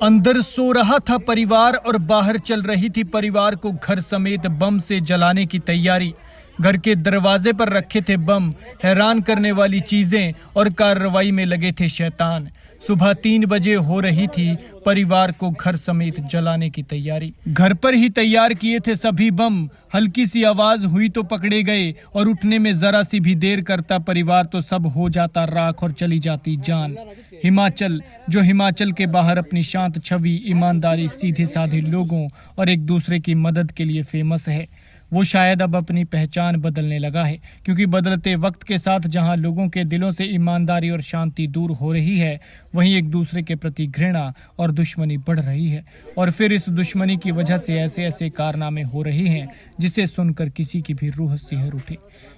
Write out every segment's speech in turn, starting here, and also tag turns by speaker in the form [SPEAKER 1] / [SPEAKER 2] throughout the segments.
[SPEAKER 1] अंदर सो रहा था परिवार और बाहर चल रही थी परिवार को घर समेत बम से जलाने की तैयारी। घर के दरवाजे पर रखे थे बम, हैरान करने वाली चीजें और कार्रवाई में लगे थे शैतान। सुबह 3 बजे हो रही थी परिवार को घर समेत जलाने की तैयारी। घर पर ही तैयार किए थे सभी बम। हल्की सी आवाज हुई तो पकड़े गए और उठने में जरा सी भी देर करता परिवार तो सब हो जाता राख और चली जाती जान। हिमाचल, जो हिमाचल के बाहर अपनी शांत छवि, ईमानदारी, सीधे साधे लोगों और एक दूसरे की मदद के लिए फेमस है, वो शायद अब अपनी पहचान बदलने लगा है। क्योंकि बदलते वक्त के साथ जहां लोगों के दिलों से ईमानदारी और शांति दूर हो रही है, वहीं एक दूसरे के प्रति घृणा और दुश्मनी बढ़ रही है। और फिर इस दुश्मनी की वजह से ऐसे ऐसे कारनामे हो रहे हैं जिसे सुनकर किसी की भी रूह सिहर उठे।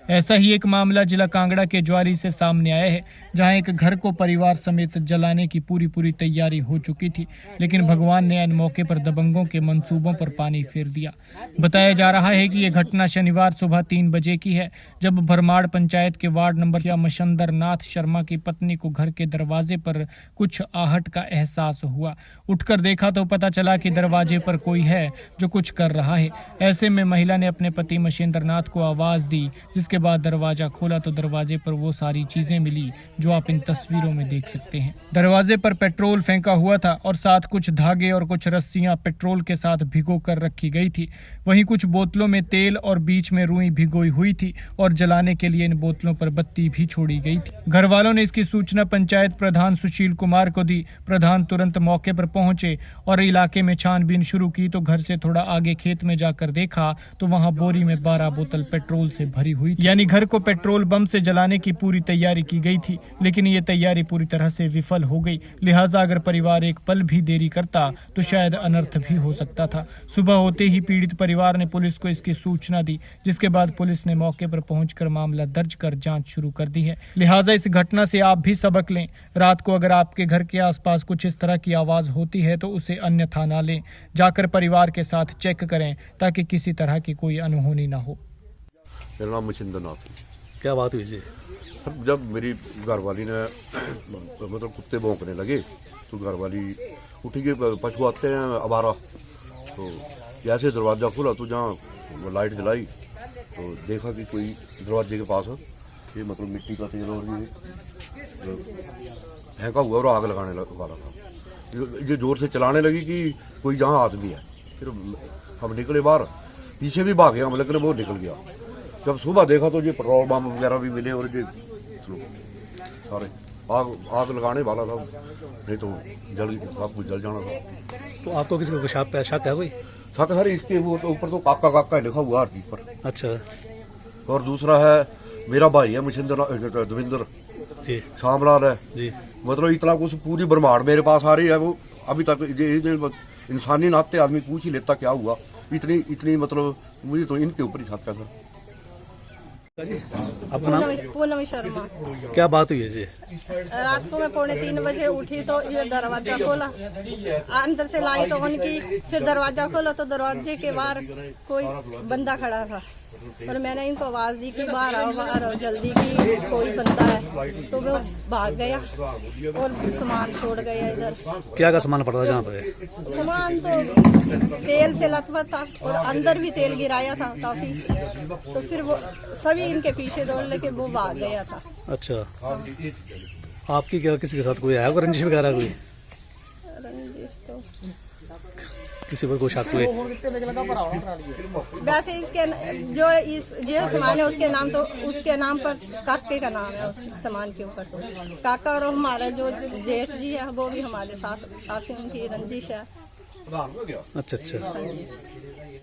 [SPEAKER 1] ऐसा ही एक मामला जिला कांगड़ा के ज्वारी से सामने आया है, जहां एक घर को परिवार समेत जलाने की पूरी तैयारी हो चुकी थी, लेकिन भगवान ने इन मौके पर दबंगों के मंसूबों पर पानी फेर दिया। बताया जा रहा है कि यह घटना शनिवार सुबह 3 बजे की है, जब भरमाड़ पंचायत के वार्ड नंबर मशंदर नाथ शर्मा की पत्नी को घर के दरवाजे पर कुछ आहट का एहसास हुआ। उठकर देखा तो पता चला कि दरवाजे पर कोई है जो कुछ कर रहा है। ऐसे में महिला ने अपने पति मशेंद्र नाथ को आवाज दी, जिसके बाद दरवाजा खोला तो दरवाजे पर वो सारी चीजें मिली जो आप इन तस्वीरों में देख सकते हैं। दरवाजे पर पेट्रोल फेंका हुआ था और साथ कुछ धागे और कुछ रस्सियां पेट्रोल के साथ भिगो कर रखी गई थी। वहीं कुछ बोतलों में तेल और बीच में रुई भिगोई हुई थी और जलाने के लिए इन बोतलों पर बत्ती भी छोड़ी गई थी। घर वालों ने इसकी सूचना पंचायत प्रधान सुशील कुमार को दी। प्रधान तुरंत मौके पर पहुंचे और इलाके में छानबीन शुरू की तो घर से थोड़ा आगे खेत में जाकर देखा तो वहां बोरी में 12 बोतल पेट्रोल से भरी हुई, यानी घर को पेट्रोल बम से जलाने की पूरी तैयारी की गई थी। लेकिन ये तैयारी पूरी तरह से विफल हो गई। लिहाजा अगर परिवार एक पल भी देरी करता तो शायद अनर्थ भी हो सकता था। सुबह होते ही पीड़ित परिवार ने पुलिस को इसकी सूचना दी, जिसके बाद पुलिस ने मौके पर पहुंचकर मामला दर्ज कर जांच शुरू कर दी है। लिहाजा इस घटना से आप भी सबक लें। रात को अगर आपके घर के आसपास कुछ इस तरह की आवाज होती है तो उसे अन्यथा ना लें। जाकर परिवार के साथ चेक करें ताकि किसी तरह की कोई अनहोनी ना हो।
[SPEAKER 2] मेरा नाम मशिंदर नाथ।
[SPEAKER 3] क्या बात हुई जी?
[SPEAKER 2] जब मेरी घरवाली ने मतलब कुत्ते भौंकने लगे तो घरवाली उठी के पशु आते हैं आवारा, तो जैसे दरवाज़ा खुला तो जहाँ लाइट जलाई तो देखा कि कोई दरवाजे के पास ये मतलब मिट्टी का तेल और ये फेंका हुआ और आग लगाने वाला था। ये जोर से चलाने लगी कि कोई जहाँ आदमी है। फिर हम निकले बाहर, पीछे भी भागे हम, लेकिन वो निकल गया। जब सुबह देखा तो ये पेट्रोल बम वगैरह भी मिले और ये सारे आग लगाने वाला था, नहीं तो सब कुछ जल जाना था।
[SPEAKER 3] तो आपको किसी को शक है कोई?
[SPEAKER 2] शक सर इसके वो तो ऊपर तो काका काका लिखा हुआ हर चीज पर।
[SPEAKER 3] अच्छा।
[SPEAKER 2] और दूसरा है मेरा भाई है मशिंदर दविंदर
[SPEAKER 3] जी,
[SPEAKER 2] शामलाल है
[SPEAKER 3] जी।
[SPEAKER 2] मतलब इतना कुछ पूरी भरमाड़ मेरे पास आ रही है। वो अभी तक इंसानी नाते आदमी पूछ ही लेता क्या हुआ। इतनी मतलब मुझे तो इनके ऊपर ही शक है सर।
[SPEAKER 3] आपका नाम?
[SPEAKER 4] पूनम शर्मा।
[SPEAKER 3] क्या बात हुई है जी?
[SPEAKER 4] रात को मैं 2:45 बजे उठी तो ये दरवाजा खोला, अंदर से लाइट ऑन की, फिर दरवाजा खोला तो दरवाजे के बाहर कोई बंदा खड़ा था और मैंने इनको आवाज दी कि बाहर आओ जल्दी की कोई बंदा है। तो वो भाग गया और सामान छोड़ गया इधर।
[SPEAKER 3] क्या सामान पड़ा था जहाँ पे?
[SPEAKER 4] सामान तो तेल से लथपथ था और अंदर भी तेल गिराया था काफी। तो फिर वो सभी इनके पीछे दौड़ लेके वो भाग गया था।
[SPEAKER 3] अच्छा। आपकी क्या किसी के साथ कोई आया रंजिश वगैरह कोई?
[SPEAKER 4] रंजिश तो
[SPEAKER 3] किसी पर कोई शक हुए?
[SPEAKER 4] वैसे इसके जो सामान है उसके नाम, तो उसके नाम पर काके का नाम है उस सामान के ऊपर। काका और हमारा जो जेठ जी है वो भी हमारे साथ काफी उनकी रंजिश है।
[SPEAKER 3] अच्छा अच्छा।